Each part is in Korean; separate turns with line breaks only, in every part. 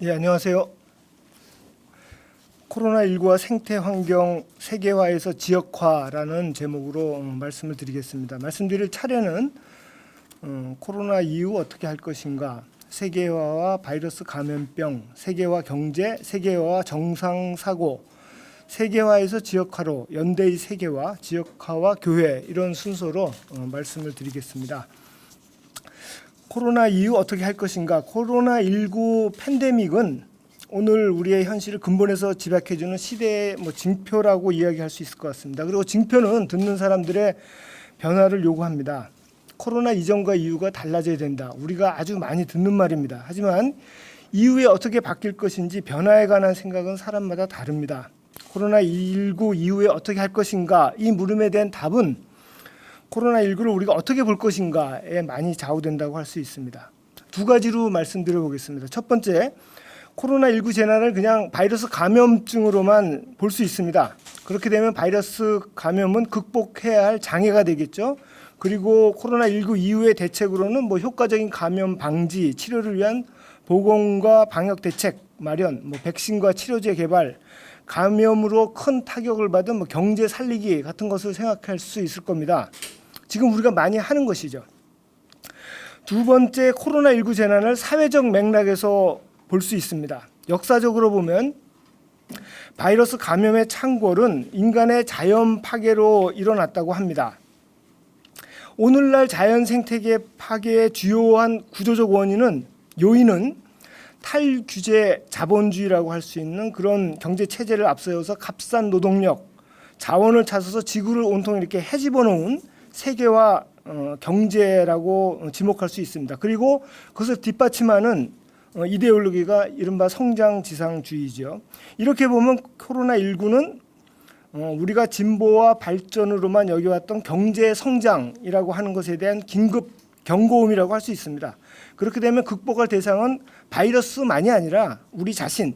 예, 안녕하세요. 코로나19와 생태 환경 세계화에서 지역화라는 제목으로 말씀을 드리겠습니다. 말씀드릴 차례는 코로나 이후 어떻게 할 것인가, 세계화와 바이러스 감염병, 세계화 경제, 세계화와 정상 사고, 세계화에서 지역화로 연대의 세계화, 지역화와 교회, 이런 순서로 말씀을 드리겠습니다. 코로나 이후 어떻게 할 것인가. 코로나19 팬데믹은 오늘 우리의 현실을 근본에서 집약해주는 시대의 징표라고 이야기할 수 있을 것 같습니다. 그리고 징표는 듣는 사람들의 변화를 요구합니다. 코로나 이전과 이후가 달라져야 된다. 우리가 아주 많이 듣는 말입니다. 하지만 이후에 어떻게 바뀔 것인지 변화에 관한 생각은 사람마다 다릅니다. 코로나19 이후에 어떻게 할 것인가, 이 물음에 대한 답은 코로나19를 우리가 어떻게 볼 것인가에 많이 좌우된다고 할 수 있습니다. 두 가지로 말씀드려 보겠습니다. 첫 번째, 코로나19 재난을 그냥 바이러스 감염증으로만 볼 수 있습니다. 그렇게 되면 바이러스 감염은 극복해야 할 장애가 되겠죠. 그리고 코로나19 이후의 대책으로는 효과적인 감염 방지, 치료를 위한 보건과 방역 대책 마련, 백신과 치료제 개발, 감염으로 큰 타격을 받은 경제 살리기 같은 것을 생각할 수 있을 겁니다. 지금 우리가 많이 하는 것이죠. 두 번째, 코로나19 재난을 사회적 맥락에서 볼 수 있습니다. 역사적으로 보면 바이러스 감염의 창궐은 인간의 자연 파괴로 일어났다고 합니다. 오늘날 자연 생태계 파괴의 주요한 구조적 요인은 탈규제 자본주의라고 할 수 있는 그런 경제 체제를 앞세워서 값싼 노동력, 자원을 찾아서 지구를 온통 이렇게 헤집어 놓은 세계화 경제라고 지목할 수 있습니다. 그리고 그것을 뒷받침하는 이데올로기가 이른바 성장지상주의죠. 이렇게 보면 코로나19는 우리가 진보와 발전으로만 여겨왔던 경제 성장이라고 하는 것에 대한 긴급 경고음이라고 할 수 있습니다. 그렇게 되면 극복할 대상은 바이러스만이 아니라 우리 자신,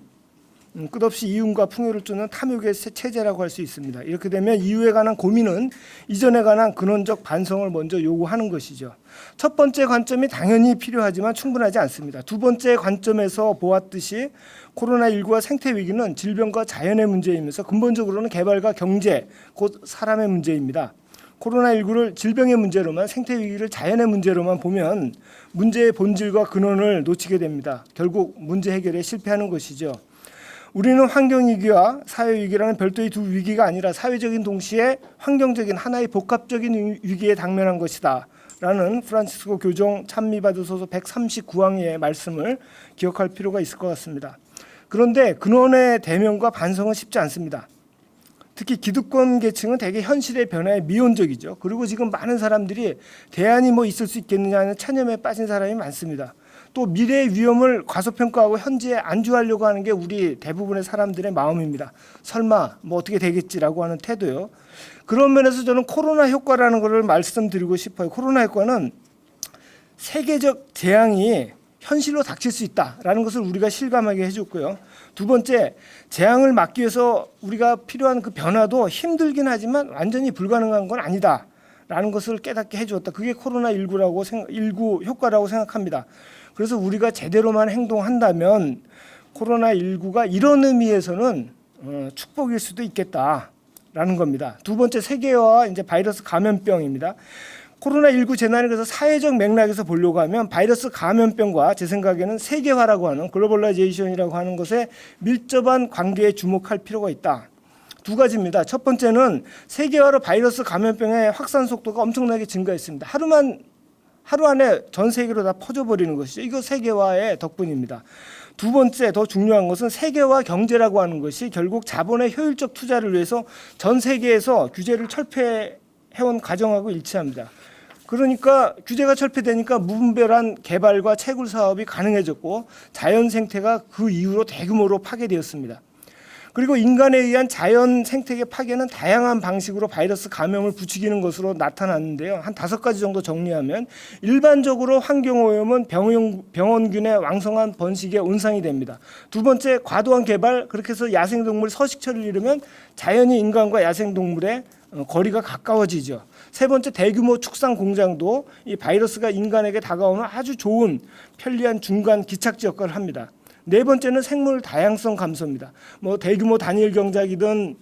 끝없이 이윤과 풍요를 쫓는 탐욕의 체제라고 할 수 있습니다. 이렇게 되면 이후에 관한 고민은 이전에 관한 근원적 반성을 먼저 요구하는 것이죠. 첫 번째 관점이 당연히 필요하지만 충분하지 않습니다. 두 번째 관점에서 보았듯이 코로나19와 생태 위기는 질병과 자연의 문제이면서 근본적으로는 개발과 경제, 곧 사람의 문제입니다. 코로나19를 질병의 문제로만, 생태 위기를 자연의 문제로만 보면 문제의 본질과 근원을 놓치게 됩니다. 결국 문제 해결에 실패하는 것이죠. 우리는 환경위기와 사회위기라는 별도의 두 위기가 아니라 사회적인 동시에 환경적인 하나의 복합적인 위기에 당면한 것이다 라는 프란치스코 교종 찬미받으소서 139항의 말씀을 기억할 필요가 있을 것 같습니다. 그런데 근원의 대면과 반성은 쉽지 않습니다. 특히 기득권 계층은 대개 현실의 변화에 미온적이죠. 그리고 지금 많은 사람들이 대안이 있을 수 있겠느냐는 체념에 빠진 사람이 많습니다. 또 미래의 위험을 과소평가하고 현재에 안주하려고 하는 게 우리 대부분의 사람들의 마음입니다. 설마 어떻게 되겠지라고 하는 태도요. 그런 면에서 저는 코로나 효과라는 것을 말씀드리고 싶어요. 코로나 효과는 세계적 재앙이 현실로 닥칠 수 있다라는 것을 우리가 실감하게 해줬고요. 두 번째, 재앙을 막기 위해서 우리가 필요한 그 변화도 힘들긴 하지만 완전히 불가능한 건 아니다라는 것을 깨닫게 해주었다. 그게 코로나19 효과라고 생각합니다. 그래서 우리가 제대로만 행동한다면 코로나19가 이런 의미에서는 축복일 수도 있겠다라는 겁니다. 두 번째, 세계화와 이제 바이러스 감염병입니다. 코로나19 재난을 그래서 사회적 맥락에서 보려고 하면 바이러스 감염병과 제 생각에는 세계화라고 하는 글로벌라이제이션이라고 하는 것에 밀접한 관계에 주목할 필요가 있다. 두 가지입니다. 첫 번째는 세계화로 바이러스 감염병의 확산 속도가 엄청나게 증가했습니다. 하루 안에 전 세계로 다 퍼져버리는 것이죠. 이거 세계화의 덕분입니다. 두 번째, 더 중요한 것은 세계화 경제라고 하는 것이 결국 자본의 효율적 투자를 위해서 전 세계에서 규제를 철폐해온 과정하고 일치합니다. 그러니까 규제가 철폐되니까 무분별한 개발과 채굴 사업이 가능해졌고 자연 생태가 그 이후로 대규모로 파괴되었습니다. 그리고 인간에 의한 자연 생태계 파괴는 다양한 방식으로 바이러스 감염을 부추기는 것으로 나타났는데요. 한 5가지 정도 정리하면 일반적으로 환경오염은 병원균의 왕성한 번식에 온상이 됩니다. 두 번째, 과도한 개발, 그렇게 해서 야생동물 서식처를 잃으면 자연히 인간과 야생동물의 거리가 가까워지죠. 세 번째, 대규모 축산 공장도 이 바이러스가 인간에게 다가오는 아주 좋은 편리한 중간 기착지 역할을 합니다. 네 번째는 생물 다양성 감소입니다. 뭐 대규모 단일 경작이든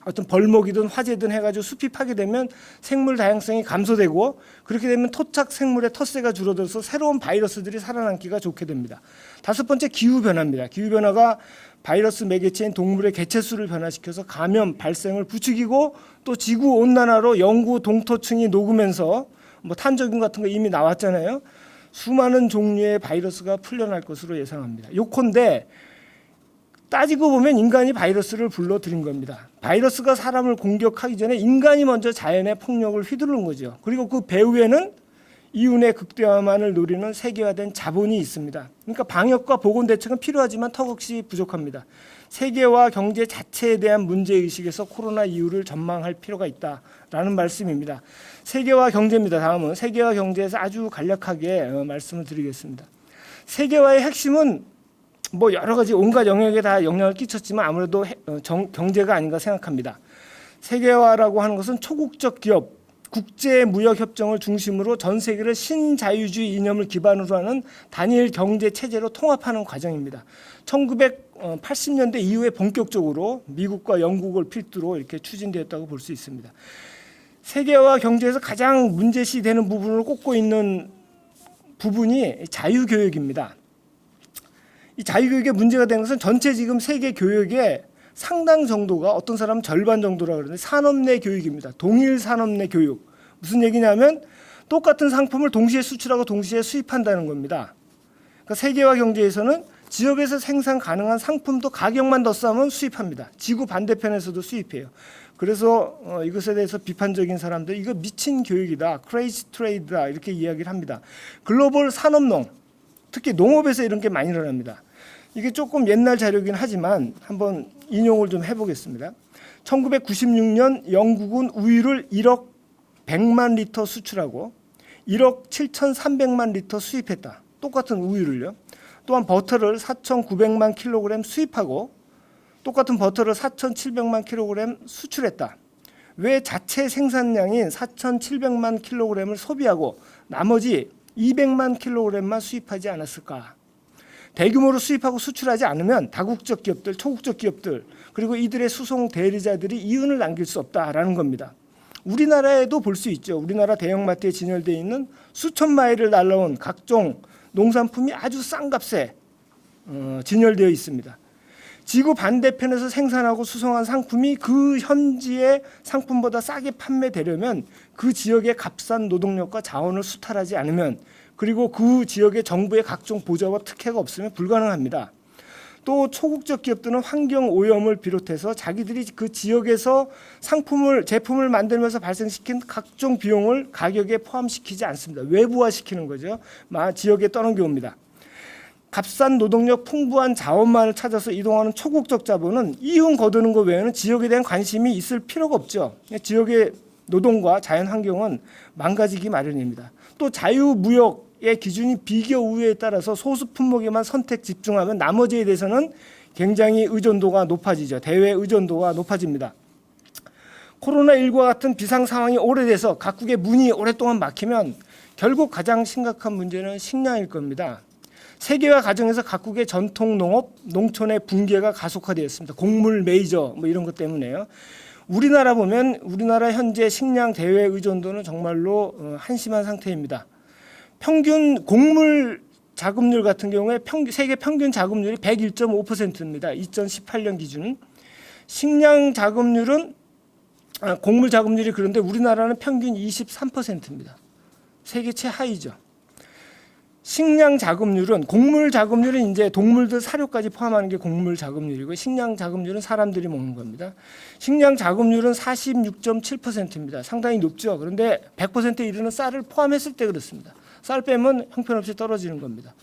어떤 벌목이든 화재든 해가지고 숲이 파괴되면 생물 다양성이 감소되고, 그렇게 되면 토착 생물의 텃세가 줄어들어서 새로운 바이러스들이 살아남기가 좋게 됩니다. 다섯 번째, 기후 변화입니다. 기후 변화가 바이러스 매개체인 동물의 개체수를 변화시켜서 감염 발생을 부추기고, 또 지구 온난화로 영구 동토층이 녹으면서 뭐 탄저균 같은 거 이미 나왔잖아요. 수많은 종류의 바이러스가 풀려날 것으로 예상합니다. 요컨대 따지고 보면 인간이 바이러스를 불러들인 겁니다. 바이러스가 사람을 공격하기 전에 인간이 먼저 자연의 폭력을 휘두른 거죠. 그리고 그 배후에는 이윤의 극대화만을 노리는 세계화된 자본이 있습니다. 그러니까 방역과 보건 대책은 필요하지만 턱없이 부족합니다. 세계화 경제 자체에 대한 문제의식에서 코로나 이후를 전망할 필요가 있다라는 말씀입니다. 세계화 경제입니다. 다음은 세계화 경제에서 아주 간략하게 말씀을 드리겠습니다. 세계화의 핵심은 뭐 여러 가지 온갖 영역에 다 영향을 끼쳤지만 아무래도 경제가 아닌가 생각합니다. 세계화라고 하는 것은 초국적 기업, 국제무역협정을 중심으로 전 세계를 신자유주의 이념을 기반으로 하는 단일 경제 체제로 통합하는 과정입니다. 1980년대 이후에 본격적으로 미국과 영국을 필두로 이렇게 추진되었다고 볼 수 있습니다. 세계화 경제에서 가장 문제시되는 부분을 꼽고 있는 부분이 자유교육입니다. 이 자유교육에 문제가 되는 것은 전체 지금 세계 교육의 상당 정도가, 어떤 사람은 절반 정도라고 그러는데, 산업 내 교육입니다. 동일 산업 내 교육. 무슨 얘기냐면 똑같은 상품을 동시에 수출하고 동시에 수입한다는 겁니다. 그러니까 세계화 경제에서는 지역에서 생산 가능한 상품도 가격만 더 싸면 수입합니다. 지구 반대편에서도 수입해요. 그래서 이것에 대해서 비판적인 사람들, 이거 미친 교육이다, 크레이지 트레이드다, 이렇게 이야기를 합니다. 글로벌 산업농, 특히 농업에서 이런 게 많이 일어납니다. 이게 조금 옛날 자료긴 하지만 한번 인용을 좀 해보겠습니다. 1996년 영국은 우유를 1억 100만 리터 수출하고 1억 7,300만 리터 수입했다. 똑같은 우유를요. 또한 버터를 4,900만 킬로그램 수입하고 똑같은 버터를 4,700만 킬로그램 수출했다. 왜 자체 생산량인 4,700만 킬로그램을 소비하고 나머지 200만 킬로그램만 수입하지 않았을까? 대규모로 수입하고 수출하지 않으면 다국적 기업들, 초국적 기업들, 그리고 이들의 수송 대리자들이 이윤을 남길 수 없다라는 겁니다. 우리나라에도 볼 수 있죠. 우리나라 대형마트에 진열되어 있는 수천 마일을 날라온 각종 농산품이 아주 싼 값에 진열되어 있습니다. 지구 반대편에서 생산하고 수송한 상품이 그 현지의 상품보다 싸게 판매되려면 그 지역의 값싼 노동력과 자원을 수탈하지 않으면, 그리고 그 지역의 정부의 각종 보좌와 특혜가 없으면 불가능합니다. 또 초국적 기업들은 환경 오염을 비롯해서 자기들이 그 지역에서 제품을 만들면서 발생시킨 각종 비용을 가격에 포함시키지 않습니다. 외부화시키는 거죠. 지역에 떠넘겨옵니다. 값싼 노동력, 풍부한 자원만을 찾아서 이동하는 초국적 자본은 이윤 거두는 것 외에는 지역에 대한 관심이 있을 필요가 없죠. 지역의 노동과 자연 환경은 망가지기 마련입니다. 또 자유무역의 기준이 비교 우위에 따라서 소수 품목에만 선택 집중하면 나머지에 대해서는 굉장히 의존도가 높아지죠. 대외 의존도가 높아집니다. 코로나19와 같은 비상 상황이 오래돼서 각국의 문이 오랫동안 막히면 결국 가장 심각한 문제는 식량일 겁니다. 세계화 과정에서 각국의 전통 농업, 농촌의 붕괴가 가속화되었습니다. 곡물 메이저 뭐 이런 것 때문에요. 우리나라 보면 우리나라 현재 식량 대외 의존도는 정말로 한심한 상태입니다. 평균 곡물 자급률 같은 경우에 세계 평균 자급률이 101.5%입니다. 2018년 기준. 식량 자급률은 곡물 자급률이 그런데 우리나라는 평균 23%입니다. 세계 최하위죠. 식량 자급률은, 곡물 자급률은 이제 동물들 사료까지 포함하는 게 곡물 자급률이고, 식량 자급률은 사람들이 먹는 겁니다. 식량 자급률은 46.7%입니다. 상당히 높죠. 그런데 100%에 이르는 쌀을 포함했을 때 그렇습니다. 쌀 빼면 형편없이 떨어지는 겁니다.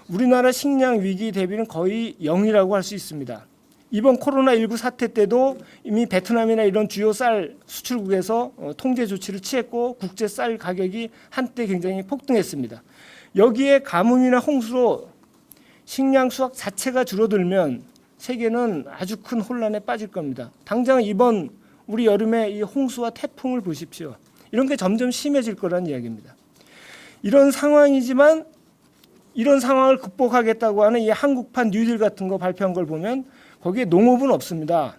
우리나라 식량 위기 대비는 거의 0이라고 할 수 있습니다. 이번 코로나19 사태 때도 이미 베트남이나 이런 주요 쌀 수출국에서 통제 조치를 취했고 국제 쌀 가격이 한때 굉장히 폭등했습니다. 여기에 가뭄이나 홍수로 식량 수확 자체가 줄어들면 세계는 아주 큰 혼란에 빠질 겁니다. 당장 이번 우리 여름에 이 홍수와 태풍을 보십시오. 이런 게 점점 심해질 거란 이야기입니다. 이런 상황이지만 이런 상황을 극복하겠다고 하는 이 한국판 뉴딜 같은 거 발표한 걸 보면 거기에 농업은 없습니다.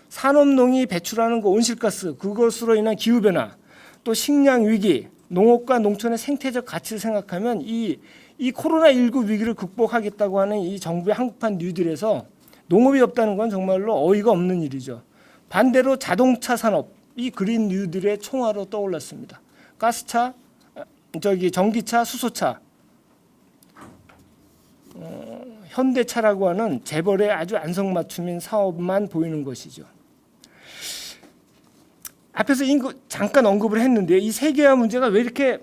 산업농이 배출하는 그 온실가스, 그것으로 인한 기후변화, 또 식량 위기, 농업과 농촌의 생태적 가치를 생각하면 이 코로나19 위기를 극복하겠다고 하는 이 정부의 한국판 뉴딜에서 농업이 없다는 건 정말로 어이가 없는 일이죠. 반대로 자동차 산업, 이 그린 뉴딜의 총화로 떠올랐습니다. 가스차, 전기차, 수소차, 현대차라고 하는 재벌의 아주 안성맞춤인 사업만 보이는 것이죠. 앞에서 잠깐 언급을 했는데 이 세계화 문제가 왜 이렇게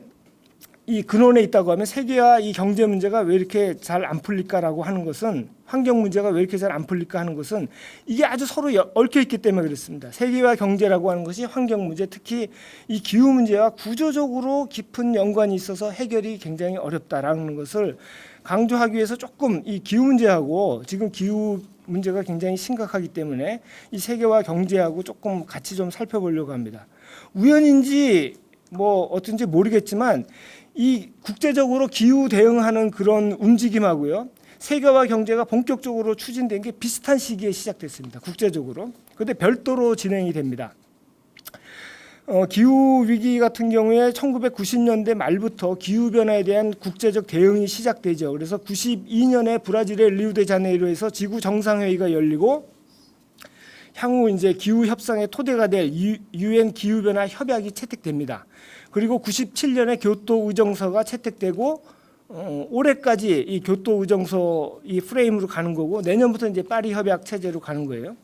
이 근원에 있다고 하면 세계화 이 경제 문제가 왜 이렇게 잘 안 풀릴까라고 하는 것은 환경 문제가 왜 이렇게 잘 안 풀릴까 하는 것은 이게 아주 서로 얽혀 있기 때문에 그렇습니다. 세계화 경제라고 하는 것이 환경 문제, 특히 이 기후 문제와 구조적으로 깊은 연관이 있어서 해결이 굉장히 어렵다라는 것을 강조하기 위해서 조금 이 기후 문제하고 지금 기후 문제가 굉장히 심각하기 때문에 이 세계화 경제하고 조금 같이 좀 살펴보려고 합니다. 우연인지 뭐 어떤지 모르겠지만 이 국제적으로 기후 대응하는 그런 움직임하고요, 세계화 경제가 본격적으로 추진된 게 비슷한 시기에 시작됐습니다. 국제적으로. 그런데 별도로 진행이 됩니다. 기후 위기 같은 경우에 1990년대 말부터 기후 변화에 대한 국제적 대응이 시작되죠. 그래서 92년에 브라질의 리우데자네이루에서 지구 정상회의가 열리고 향후 이제 기후 협상의 토대가 될 UN 기후 변화 협약이 채택됩니다. 그리고 97년에 교토 의정서가 채택되고 올해까지 이 교토 의정서 이 프레임으로 가는 거고 내년부터 이제 파리 협약 체제로 가는 거예요.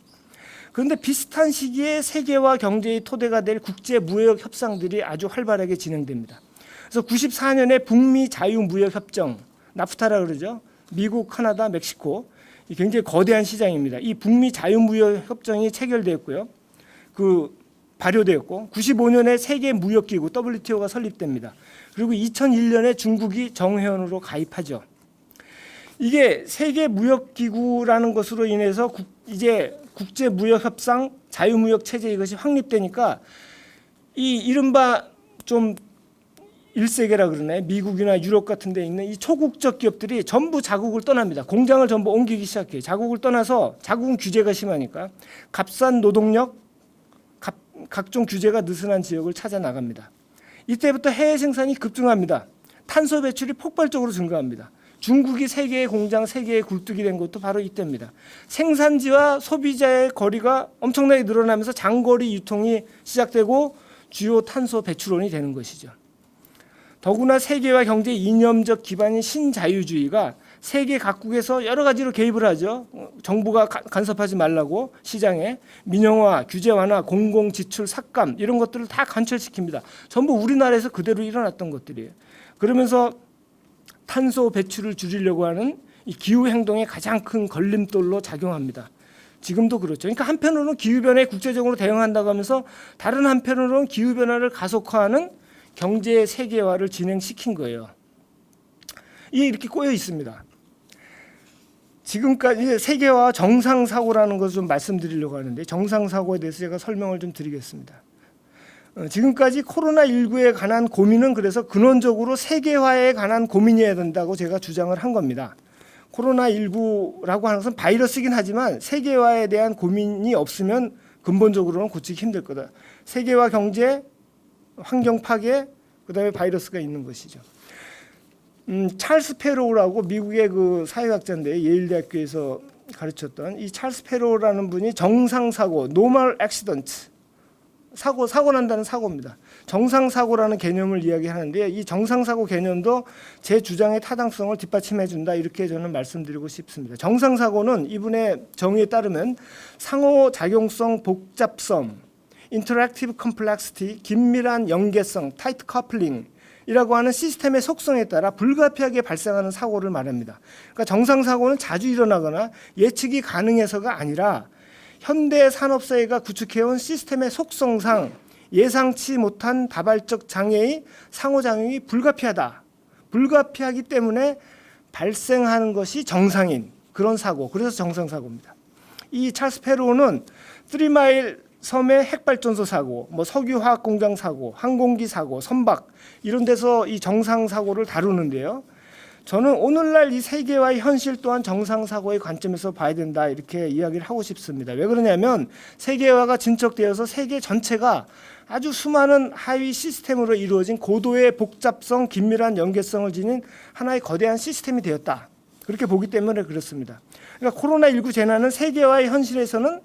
그런데 비슷한 시기에 세계화 경제의 토대가 될 국제 무역 협상들이 아주 활발하게 진행됩니다. 그래서 94년에 북미 자유무역 협정, 나프타라 그러죠. 미국, 카나다, 멕시코, 굉장히 거대한 시장입니다. 이 북미 자유무역 협정이 체결되었고요. 발효되었고 95년에 세계 무역기구 WTO가 설립됩니다. 그리고 2001년에 중국이 정회원으로 가입하죠. 이게 세계 무역기구라는 것으로 인해서 이제 국제 무역 협상, 자유무역 체제 이것이 확립되니까 이 이른바 좀 1세계라 그러네. 미국이나 유럽 같은 데 있는 이 초국적 기업들이 전부 자국을 떠납니다. 공장을 전부 옮기기 시작해요. 자국을 떠나서 자국은 규제가 심하니까 값싼 노동력, 각종 규제가 느슨한 지역을 찾아 나갑니다. 이때부터 해외 생산이 급증합니다. 탄소 배출이 폭발적으로 증가합니다. 중국이 세계의 공장, 세계의 굴뚝이 된 것도 바로 이때입니다. 생산지와 소비자의 거리가 엄청나게 늘어나면서 장거리 유통이 시작되고 주요 탄소 배출원이 되는 것이죠. 더구나 세계화 경제 이념적 기반인 신자유주의가 세계 각국에서 여러 가지로 개입을 하죠. 정부가 간섭하지 말라고 시장에 민영화, 규제 완화, 공공 지출 삭감 이런 것들을 다 관철시킵니다. 전부 우리나라에서 그대로 일어났던 것들이에요. 그러면서 탄소 배출을 줄이려고 하는 이 기후 행동의 가장 큰 걸림돌로 작용합니다. 지금도 그렇죠. 그러니까 한편으로는 기후 변화에 국제적으로 대응한다고 하면서 다른 한편으로는 기후 변화를 가속화하는 경제 세계화를 진행시킨 거예요. 이게 이렇게 꼬여 있습니다. 지금까지 세계화 정상사고라는 것을 좀 말씀드리려고 하는데 정상사고에 대해서 제가 설명을 좀 드리겠습니다. 지금까지 코로나19에 관한 고민은 그래서 근원적으로 세계화에 관한 고민이어야 된다고 제가 주장을 한 겁니다. 코로나19라고 하는 것은 바이러스이긴 하지만 세계화에 대한 고민이 없으면 근본적으로는 고치기 힘들 거다. 세계화 경제, 환경 파괴, 그다음에 바이러스가 있는 것이죠. 찰스 페로우라고 미국의 그 사회학자인데 예일대학교에서 가르쳤던 이 찰스 페로우라는 분이 정상사고, normal accident, 사고 난다는 사고입니다. 정상사고라는 개념을 이야기하는데 이 정상사고 개념도 제 주장의 타당성을 뒷받침해 준다 이렇게 저는 말씀드리고 싶습니다. 정상사고는 이분의 정의에 따르면 상호작용성 복잡성, interactive complexity, 긴밀한 연계성, tight coupling 이라고 하는 시스템의 속성에 따라 불가피하게 발생하는 사고를 말합니다. 그러니까 정상사고는 자주 일어나거나 예측이 가능해서가 아니라 현대 산업사회가 구축해온 시스템의 속성상 예상치 못한 다발적 장애의 상호작용이 불가피하다. 불가피하기 때문에 발생하는 것이 정상인 그런 사고, 그래서 정상사고입니다. 이 찰스 페로우는 3마일 섬의 핵발전소 사고, 석유화학공장 사고, 항공기 사고, 선박 이런 데서 이 정상사고를 다루는데요. 저는 오늘날 이 세계화의 현실 또한 정상사고의 관점에서 봐야 된다 이렇게 이야기를 하고 싶습니다. 왜 그러냐면 세계화가 진척되어서 세계 전체가 아주 수많은 하위 시스템으로 이루어진 고도의 복잡성, 긴밀한 연계성을 지닌 하나의 거대한 시스템이 되었다. 그렇게 보기 때문에 그렇습니다. 그러니까 코로나19 재난은 세계화의 현실에서는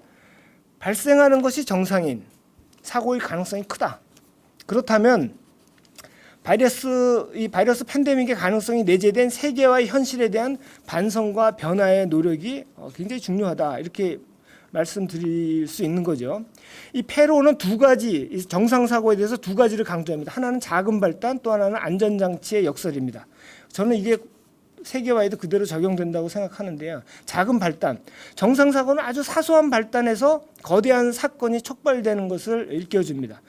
발생하는 것이 정상인 사고의 가능성이 크다. 그렇다면 이 바이러스 팬데믹의 가능성이 내재된 세계화의 현실에 대한 반성과 변화의 노력이 굉장히 중요하다. 이렇게 말씀드릴 수 있는 거죠. 이 패로는 두 가지, 정상사고에 대해서 두 가지를 강조합니다. 하나는 자금 발단, 또 하나는 안전장치의 역설입니다. 저는 이게 세계화에도 그대로 적용된다고 생각하는데요. 자금 발단, 정상사고는 아주 사소한 발단에서 거대한 사건이 촉발되는 것을 일깨워줍니다.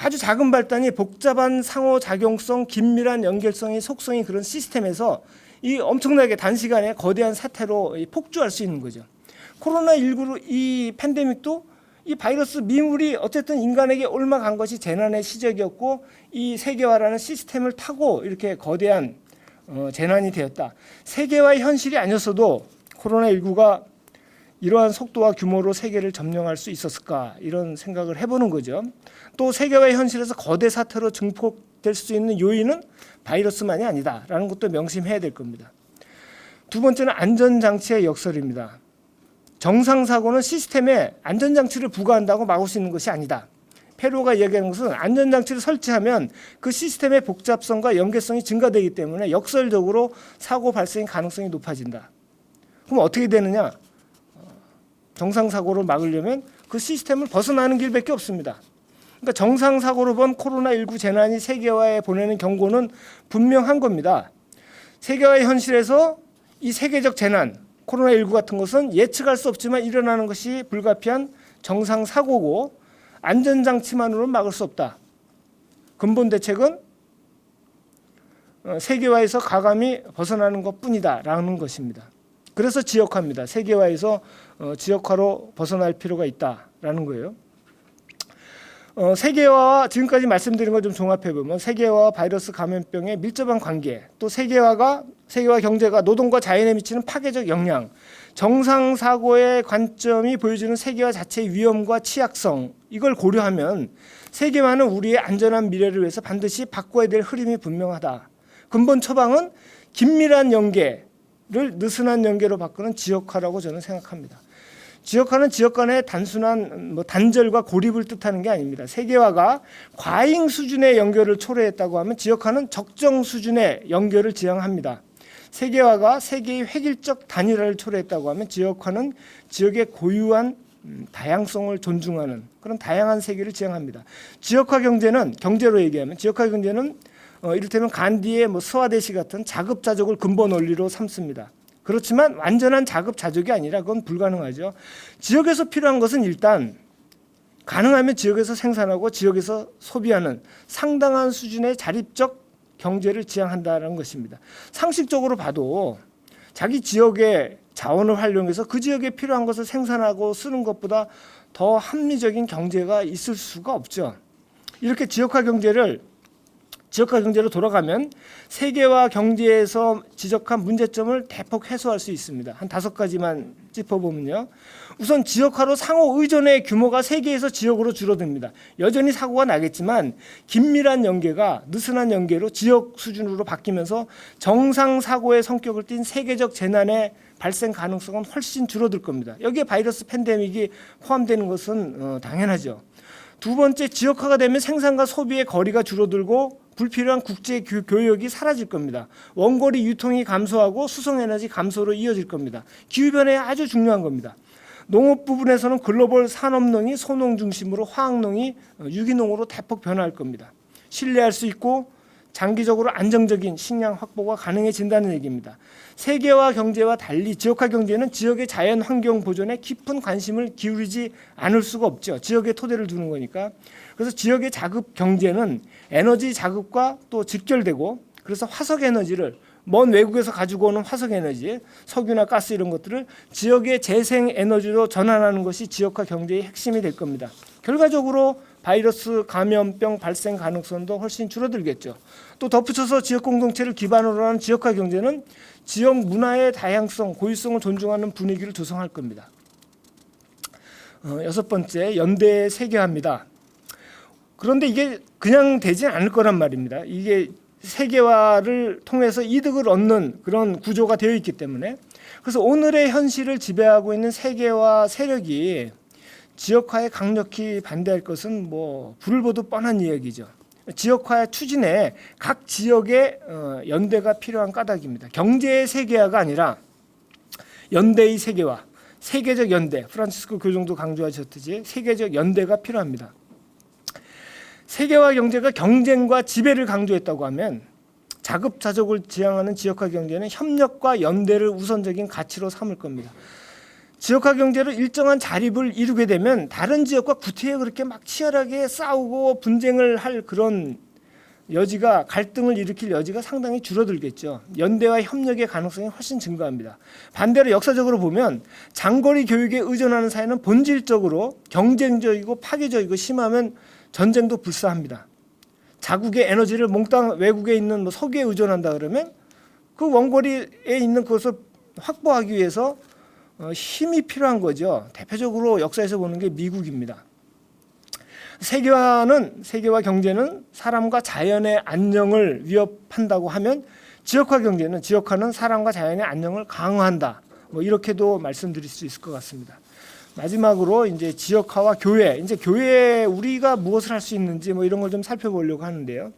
아주 작은 발단이 복잡한 상호작용성, 긴밀한 연결성이 속성이 그런 시스템에서 이 엄청나게 단시간에 거대한 사태로 폭주할 수 있는 거죠. 코로나19로 이 팬데믹도 이 바이러스 미물이 어쨌든 인간에게 옮아간 것이 재난의 시작이었고 이 세계화라는 시스템을 타고 이렇게 거대한 재난이 되었다. 세계화의 현실이 아니었어도 코로나19가 이러한 속도와 규모로 세계를 점령할 수 있었을까 이런 생각을 해보는 거죠. 또 세계화의 현실에서 거대 사태로 증폭될 수 있는 요인은 바이러스만이 아니다라는 것도 명심해야 될 겁니다. 두 번째는 안전장치의 역설입니다. 정상사고는 시스템에 안전장치를 부과한다고 막을 수 있는 것이 아니다. 페로가 이야기하는 것은 안전장치를 설치하면 그 시스템의 복잡성과 연계성이 증가되기 때문에 역설적으로 사고 발생 가능성이 높아진다. 그럼 어떻게 되느냐? 정상사고를 막으려면 그 시스템을 벗어나는 길밖에 없습니다. 그러니까 정상사고로 본 코로나19 재난이 세계화에 보내는 경고는 분명한 겁니다. 세계화의 현실에서 이 세계적 재난, 코로나19 같은 것은 예측할 수 없지만 일어나는 것이 불가피한 정상사고고 안전장치만으로는 막을 수 없다. 근본 대책은 세계화에서 가감히 벗어나는 것뿐이다라는 것입니다. 그래서 지역화입니다. 세계화에서 지역화로 벗어날 필요가 있다라는 거예요. 세계화와 지금까지 말씀드린 걸 좀 종합해 보면 세계화와 바이러스 감염병의 밀접한 관계, 또 세계화 경제가 노동과 자연에 미치는 파괴적 영향, 정상사고의 관점이 보여주는 세계화 자체의 위험과 취약성, 이걸 고려하면 세계화는 우리의 안전한 미래를 위해서 반드시 바꿔야 될 흐름이 분명하다. 근본 처방은 긴밀한 연계를 느슨한 연계로 바꾸는 지역화라고 저는 생각합니다. 지역화는 지역 간의 단순한 단절과 고립을 뜻하는 게 아닙니다. 세계화가 과잉 수준의 연결을 초래했다고 하면 지역화는 적정 수준의 연결을 지향합니다. 세계화가 세계의 획일적 단일화를 초래했다고 하면 지역화는 지역의 고유한 다양성을 존중하는 그런 다양한 세계를 지향합니다. 지역화 경제는 경제로 얘기하면 지역화 경제는 이를테면 간디의 스와데시 같은 자급자족을 근본 원리로 삼습니다. 그렇지만 완전한 자급자족이 아니라 그건 불가능하죠. 지역에서 필요한 것은 일단 가능하면 지역에서 생산하고 지역에서 소비하는 상당한 수준의 자립적 경제를 지향한다는 것입니다. 상식적으로 봐도 자기 지역의 자원을 활용해서 그 지역에 필요한 것을 생산하고 쓰는 것보다 더 합리적인 경제가 있을 수가 없죠. 이렇게 지역화 경제로 돌아가면 세계화 경제에서 지적한 문제점을 대폭 해소할 수 있습니다. 한 5가지만 짚어보면요. 우선 지역화로 상호 의존의 규모가 세계에서 지역으로 줄어듭니다. 여전히 사고가 나겠지만 긴밀한 연계가 느슨한 연계로 지역 수준으로 바뀌면서 정상 사고의 성격을 띤 세계적 재난의 발생 가능성은 훨씬 줄어들 겁니다. 여기에 바이러스 팬데믹이 포함되는 것은 당연하죠. 두 번째, 지역화가 되면 생산과 소비의 거리가 줄어들고 불필요한 국제 교역이 사라질 겁니다. 원거리 유통이 감소하고 수송에너지 감소로 이어질 겁니다. 기후변화에 아주 중요한 겁니다. 농업 부분에서는 글로벌 산업농이 소농 중심으로 화학농이 유기농으로 대폭 변화할 겁니다. 신뢰할 수 있고 장기적으로 안정적인 식량 확보가 가능해진다는 얘기입니다. 세계화 경제와 달리 지역화 경제는 지역의 자연 환경 보존에 깊은 관심을 기울이지 않을 수가 없죠. 지역에 토대를 두는 거니까. 그래서 지역의 자급 경제는 에너지 자급과 또 직결되고 그래서 화석 에너지를 먼 외국에서 가지고 오는 화석 에너지, 석유나 가스 이런 것들을 지역의 재생 에너지로 전환하는 것이 지역화 경제의 핵심이 될 겁니다. 결과적으로 바이러스 감염병 발생 가능성도 훨씬 줄어들겠죠. 또 덧붙여서 지역 공동체를 기반으로 하는 지역화 경제는 지역 문화의 다양성, 고유성을 존중하는 분위기를 조성할 겁니다. 여섯 번째, 연대 세계화입니다. 그런데 이게 그냥 되지 않을 거란 말입니다. 이게 세계화를 통해서 이득을 얻는 그런 구조가 되어 있기 때문에, 그래서 오늘의 현실을 지배하고 있는 세계화 세력이 지역화에 강력히 반대할 것은 뭐 불을 보듯 뻔한 이야기죠. 지역화의 추진에 각 지역의 연대가 필요한 까닭입니다. 경제의 세계화가 아니라 연대의 세계화, 세계적 연대, 프란치스코 교종도 강조하셨듯이 세계적 연대가 필요합니다. 세계화 경제가 경쟁과 지배를 강조했다고 하면 자급자족을 지향하는 지역화 경제는 협력과 연대를 우선적인 가치로 삼을 겁니다. 지역화 경제로 일정한 자립을 이루게 되면 다른 지역과 구태여 그렇게 막 치열하게 싸우고 분쟁을 할 그런 여지가, 갈등을 일으킬 여지가 상당히 줄어들겠죠. 연대와 협력의 가능성이 훨씬 증가합니다. 반대로 역사적으로 보면 장거리 교육에 의존하는 사회는 본질적으로 경쟁적이고 파괴적이고 심하면 전쟁도 불사합니다. 자국의 에너지를 몽땅 외국에 있는 뭐 석유에 의존한다 그러면 그 원거리에 있는 그것을 확보하기 위해서 힘이 필요한 거죠. 대표적으로 역사에서 보는 게 미국입니다. 세계화 경제는 사람과 자연의 안녕을 위협한다고 하면 지역화는 사람과 자연의 안녕을 강화한다. 뭐 이렇게도 말씀드릴 수 있을 것 같습니다. 마지막으로 이제 지역화와 교회, 이제 교회에 우리가 무엇을 할 수 있는지 뭐 이런 걸 좀 살펴보려고 하는데요.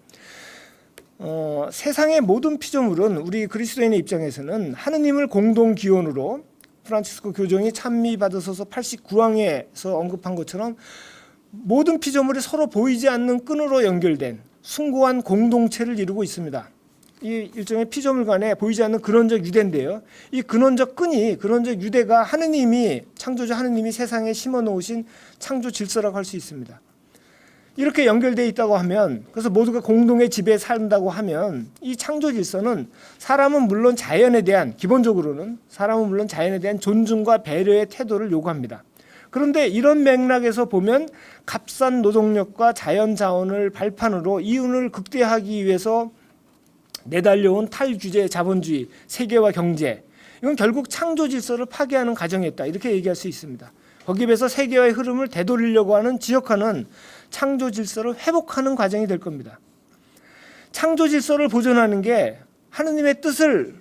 세상의 모든 피조물은 우리 그리스도인의 입장에서는 하느님을 공동 기원으로 프란치스코 교종이 찬미받으소서 89항에서 언급한 것처럼 모든 피조물이 서로 보이지 않는 끈으로 연결된 숭고한 공동체를 이루고 있습니다. 이 일종의 피조물 간에 보이지 않는 근원적 유대인데요. 이 근원적 유대가 창조주 하느님이 세상에 심어 놓으신 창조 질서라고 할 수 있습니다. 이렇게 연결되어 있다고 하면, 그래서 모두가 공동의 지배에 산다고 하면 이 창조 질서는 기본적으로는 사람은 물론 자연에 대한 존중과 배려의 태도를 요구합니다. 그런데 이런 맥락에서 보면 값싼 노동력과 자연 자원을 발판으로 이윤을 극대화하기 위해서 내달려온 탈규제 자본주의, 세계화 경제, 이건 결국 창조 질서를 파괴하는 과정이었다, 이렇게 얘기할 수 있습니다. 거기에 비해서 세계화의 흐름을 되돌리려고 하는 지역화는 창조 질서를 회복하는 과정이 될 겁니다. 창조 질서를 보존하는 게, 하느님의 뜻을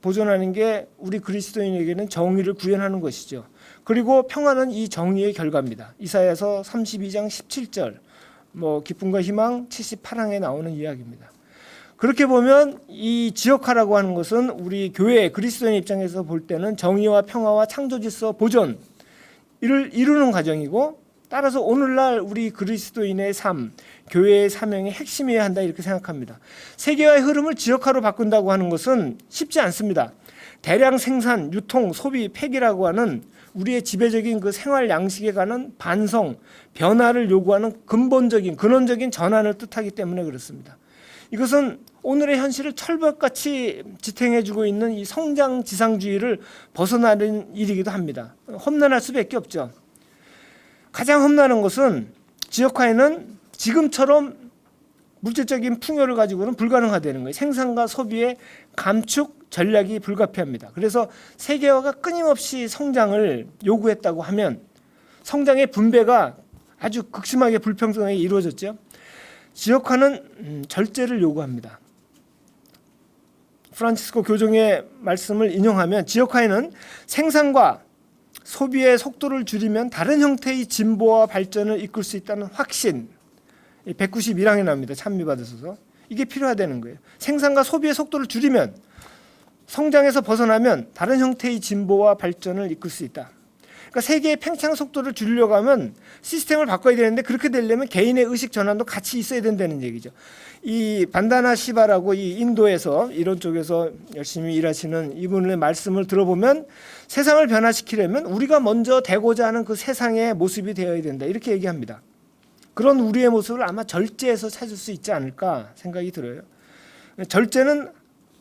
보존하는 게 우리 그리스도인에게는 정의를 구현하는 것이죠. 그리고 평화는 이 정의의 결과입니다. 이사야서 32장 17절, 기쁨과 희망 78항에 나오는 이야기입니다. 그렇게 보면 이 지역화라고 하는 것은 우리 교회 그리스도인 입장에서 볼 때는 정의와 평화와 창조 질서 보존 이를 이루는 과정이고, 따라서 오늘날 우리 그리스도인의 삶, 교회의 사명의 핵심이어야 한다, 이렇게 생각합니다. 세계화의 흐름을 지역화로 바꾼다고 하는 것은 쉽지 않습니다. 대량 생산, 유통, 소비, 폐기라고 하는 우리의 지배적인 그 생활 양식에 관한 반성, 변화를 요구하는 근원적인 전환을 뜻하기 때문에 그렇습니다. 이것은 오늘의 현실을 철벽같이 지탱해주고 있는 이 성장 지상주의를 벗어나는 일이기도 합니다. 험난할 수밖에 없죠. 가장 험난한 것은 지역화에는 지금처럼 물질적인 풍요를 가지고는 불가능하다는 거예요. 생산과 소비의 감축 전략이 불가피합니다. 그래서 세계화가 끊임없이 성장을 요구했다고 하면 성장의 분배가 아주 극심하게 불평등하게 이루어졌죠. 지역화는 절제를 요구합니다. 프란치스코 교종의 말씀을 인용하면 지역화에는 생산과 소비의 속도를 줄이면 다른 형태의 진보와 발전을 이끌 수 있다는 확신, 191항에 나옵니다. 찬미받으셔서. 이게 필요하다는 거예요. 생산과 소비의 속도를 줄이면, 성장에서 벗어나면 다른 형태의 진보와 발전을 이끌 수 있다. 그러니까 세계의 팽창 속도를 줄이려고 하면 시스템을 바꿔야 되는데, 그렇게 되려면 개인의 의식 전환도 같이 있어야 된다는 얘기죠. 이 반다나 시바라고 이 인도에서 이런 쪽에서 열심히 일하시는 이분의 말씀을 들어보면 세상을 변화시키려면 우리가 먼저 되고자 하는 그 세상의 모습이 되어야 된다, 이렇게 얘기합니다. 그런 우리의 모습을 아마 절제에서 찾을 수 있지 않을까 생각이 들어요. 절제는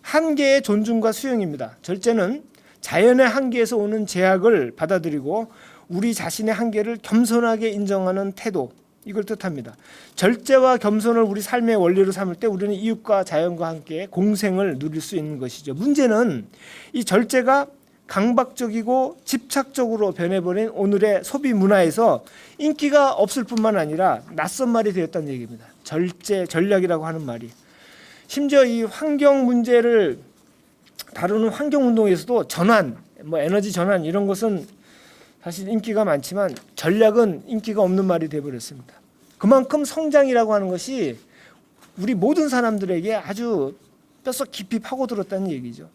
한계의 존중과 수용입니다. 절제는 자연의 한계에서 오는 제약을 받아들이고 우리 자신의 한계를 겸손하게 인정하는 태도, 이걸 뜻합니다. 절제와 겸손을 우리 삶의 원리로 삼을 때 우리는 이웃과 자연과 함께 공생을 누릴 수 있는 것이죠. 문제는 이 절제가 강박적이고 집착적으로 변해버린 오늘의 소비 문화에서 인기가 없을 뿐만 아니라 낯선 말이 되었다는 얘기입니다. 절제, 전략이라고 하는 말이. 심지어 이 환경 문제를 다루는 환경운동에서도 전환, 에너지 전환 이런 것은 사실 인기가 많지만 전략은 인기가 없는 말이 되어버렸습니다. 그만큼 성장이라고 하는 것이 우리 모든 사람들에게 아주 뼛속 깊이 파고들었다는 얘기죠.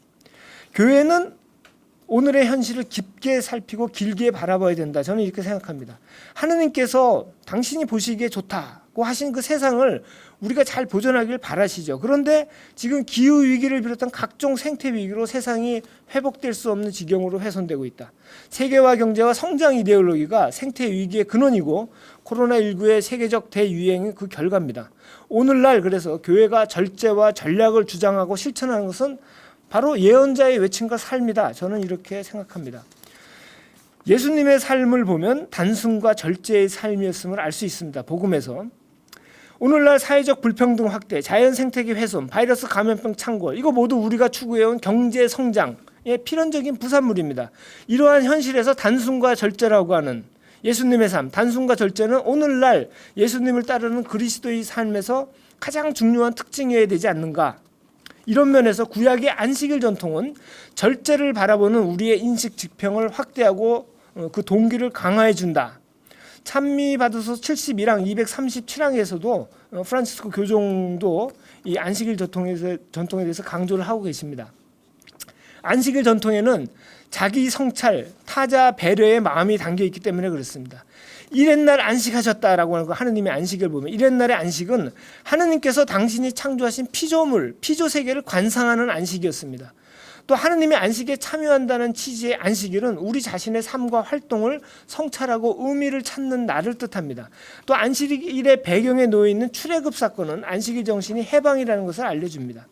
교회는 오늘의 현실을 깊게 살피고 길게 바라봐야 된다. 저는 이렇게 생각합니다. 하느님께서 당신이 보시기에 좋다고 하신 그 세상을 우리가 잘 보존하길 바라시죠. 그런데 지금 기후위기를 비롯한 각종 생태위기로 세상이 회복될 수 없는 지경으로 훼손되고 있다. 세계화 경제와 성장 이데올로기가 생태위기의 근원이고 코로나19의 세계적 대유행은 그 결과입니다. 오늘날 그래서 교회가 절제와 전략을 주장하고 실천하는 것은 바로 예언자의 외침과 삶이다. 저는 이렇게 생각합니다. 예수님의 삶을 보면 단순과 절제의 삶이었음을 알 수 있습니다. 복음에서. 오늘날 사회적 불평등 확대, 자연 생태계 훼손, 바이러스 감염병 창궐, 이거 모두 우리가 추구해온 경제 성장의 필연적인 부산물입니다. 이러한 현실에서 단순과 절제라고 하는 예수님의 삶, 단순과 절제는 오늘날 예수님을 따르는 그리스도의 삶에서 가장 중요한 특징이어야 되지 않는가. 이런 면에서 구약의 안식일 전통은 절제를 바라보는 우리의 인식 지평을 확대하고 그 동기를 강화해 준다. 찬미받으소 72랑 237항에서도 프란치스코 교종도 이 안식일 전통에 대해서 강조를 하고 계십니다. 안식일 전통에는 자기 성찰, 타자 배려의 마음이 담겨 있기 때문에 그렇습니다. 이튿날 안식하셨다라고 하는 거 하느님의 안식을 보면 이튿날의 안식은 하느님께서 당신이 창조하신 피조물, 피조 세계를 관상하는 안식이었습니다. 또 하느님의 안식에 참여한다는 취지의 안식일은 우리 자신의 삶과 활동을 성찰하고 의미를 찾는 날을 뜻합니다. 또 안식일의 배경에 놓여 있는 출애굽 사건은 안식일 정신이 해방이라는 것을 알려줍니다.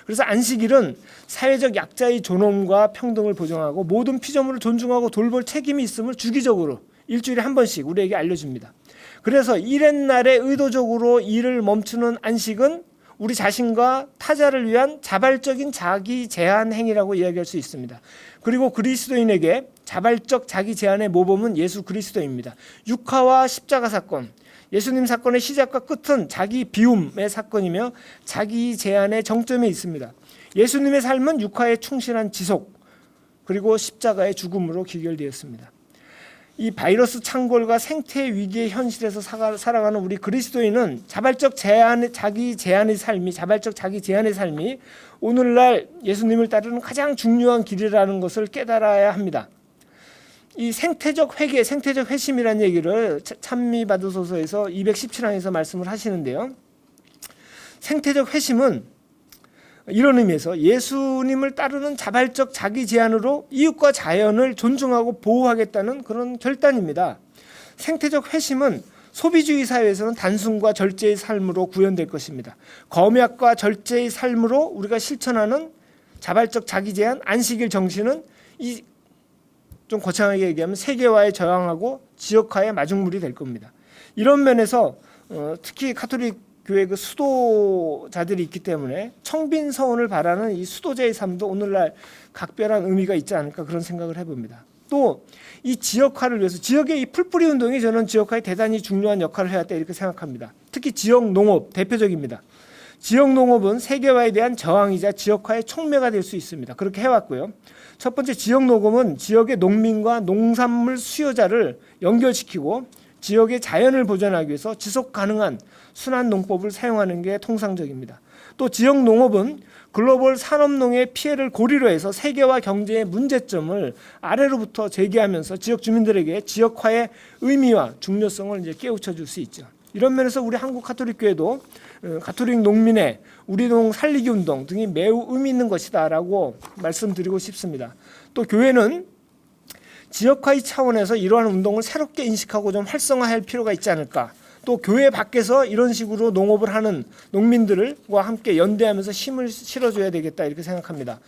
그래서 안식일은 사회적 약자의 존엄과 평등을 보장하고 모든 피조물을 존중하고 돌볼 책임이 있음을 주기적으로 일주일에 한 번씩 우리에게 알려줍니다. 그래서 이렛날에 의도적으로 일을 멈추는 안식은 우리 자신과 타자를 위한 자발적인 자기 제한 행위라고 이야기할 수 있습니다. 그리고 그리스도인에게 자발적 자기 제한의 모범은 예수 그리스도입니다. 육화와 십자가 사건, 예수님 사건의 시작과 끝은 자기 비움의 사건이며 자기 제한의 정점에 있습니다. 예수님의 삶은 육화에 충실한 지속, 그리고 십자가의 죽음으로 기결되었습니다. 이 바이러스 창궐과 생태 위기의 현실에서 살아가는 우리 그리스도인은 자발적 자기 제한의 삶이 오늘날 예수님을 따르는 가장 중요한 길이라는 것을 깨달아야 합니다. 이 생태적 회개, 생태적 회심이라는 얘기를 찬미받으소서에서 217항에서 말씀을 하시는데요. 생태적 회심은 이런 의미에서 예수님을 따르는 자발적 자기 제한으로 이웃과 자연을 존중하고 보호하겠다는 그런 결단입니다. 생태적 회심은 소비주의 사회에서는 단순과 절제의 삶으로 구현될 것입니다. 검약과 절제의 삶으로 우리가 실천하는 자발적 자기 제한, 안식일 정신은 이 좀 거창하게 얘기하면 세계화에 저항하고 지역화의 마중물이 될 겁니다. 이런 면에서 특히 가톨릭 교회 그 수도자들이 있기 때문에 청빈 서원을 바라는 이 수도자의 삶도 오늘날 각별한 의미가 있지 않을까 그런 생각을 해봅니다. 또 이 지역화를 위해서 지역의 이 풀뿌리 운동이 저는 지역화에 대단히 중요한 역할을 해왔다 이렇게 생각합니다. 특히 지역 농업 대표적입니다. 지역 농업은 세계화에 대한 저항이자 지역화의 촉매가 될 수 있습니다. 그렇게 해왔고요. 첫 번째 지역 농업은 지역의 농민과 농산물 수요자를 연결시키고 지역의 자연을 보존하기 위해서 지속 가능한 순환 농법을 사용하는 게 통상적입니다. 또 지역 농업은 글로벌 산업농의 피해를 고리로 해서 세계화 경제의 문제점을 아래로부터 제기하면서 지역 주민들에게 지역화의 의미와 중요성을 이제 깨우쳐 줄 수 있죠. 이런 면에서 우리 한국 가톨릭 교회도 가톨릭 농민의 우리 농 살리기 운동 등이 매우 의미 있는 것이다라고 말씀드리고 싶습니다. 또 교회는 지역화의 차원에서 이러한 운동을 새롭게 인식하고 좀 활성화할 필요가 있지 않을까. 또 교회 밖에서 이런 식으로 농업을 하는 농민들과 함께 연대하면서 힘을 실어줘야 되겠다 이렇게 생각합니다.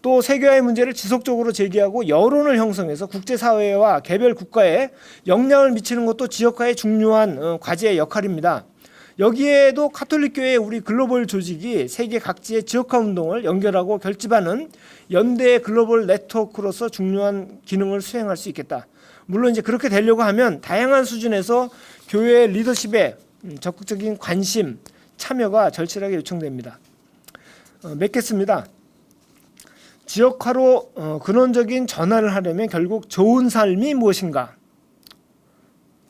또 세계화의 문제를 지속적으로 제기하고 여론을 형성해서 국제사회와 개별 국가에 영향을 미치는 것도 지역화의 중요한 과제의 역할입니다. 여기에도 가톨릭교회 우리 글로벌 조직이 세계 각지의 지역화 운동을 연결하고 결집하는 연대의 글로벌 네트워크로서 중요한 기능을 수행할 수 있겠다. 물론 이제 그렇게 되려고 하면 다양한 수준에서 교회 리더십에 적극적인 관심, 참여가 절실하게 요청됩니다. 맺겠습니다. 지역화로 근원적인 전환을 하려면 결국 좋은 삶이 무엇인가?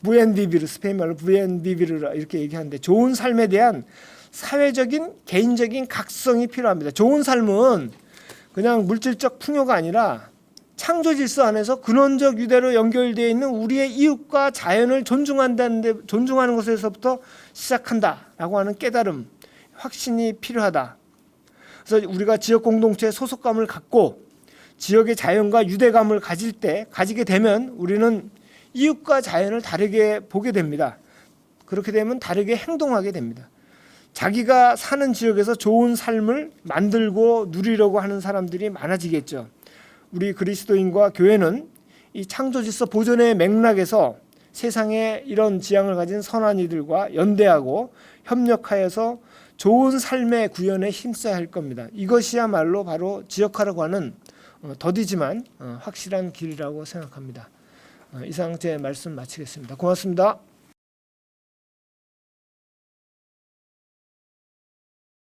부엔비비르, 스페인 말로 부엔비비르 이렇게 얘기하는데 좋은 삶에 대한 사회적인 개인적인 각성이 필요합니다. 좋은 삶은 그냥 물질적 풍요가 아니라 창조 질서 안에서 근원적 유대로 연결되어 있는 우리의 이웃과 자연을 존중하는 것에서부터 시작한다라고 하는 깨달음, 확신이 필요하다. 그래서 우리가 지역 공동체의 소속감을 갖고 지역의 자연과 유대감을 가지게 되면 우리는 이웃과 자연을 다르게 보게 됩니다. 그렇게 되면 다르게 행동하게 됩니다. 자기가 사는 지역에서 좋은 삶을 만들고 누리려고 하는 사람들이 많아지겠죠. 우리 그리스도인과 교회는 이 창조질서 보존의 맥락에서 세상에 이런 지향을 가진 선한 이들과 연대하고 협력하여서 좋은 삶의 구현에 힘써야 할 겁니다. 이것이야말로 바로 지역화라고 하는 더디지만 확실한 길이라고 생각합니다. 이상 제 말씀 마치겠습니다. 고맙습니다.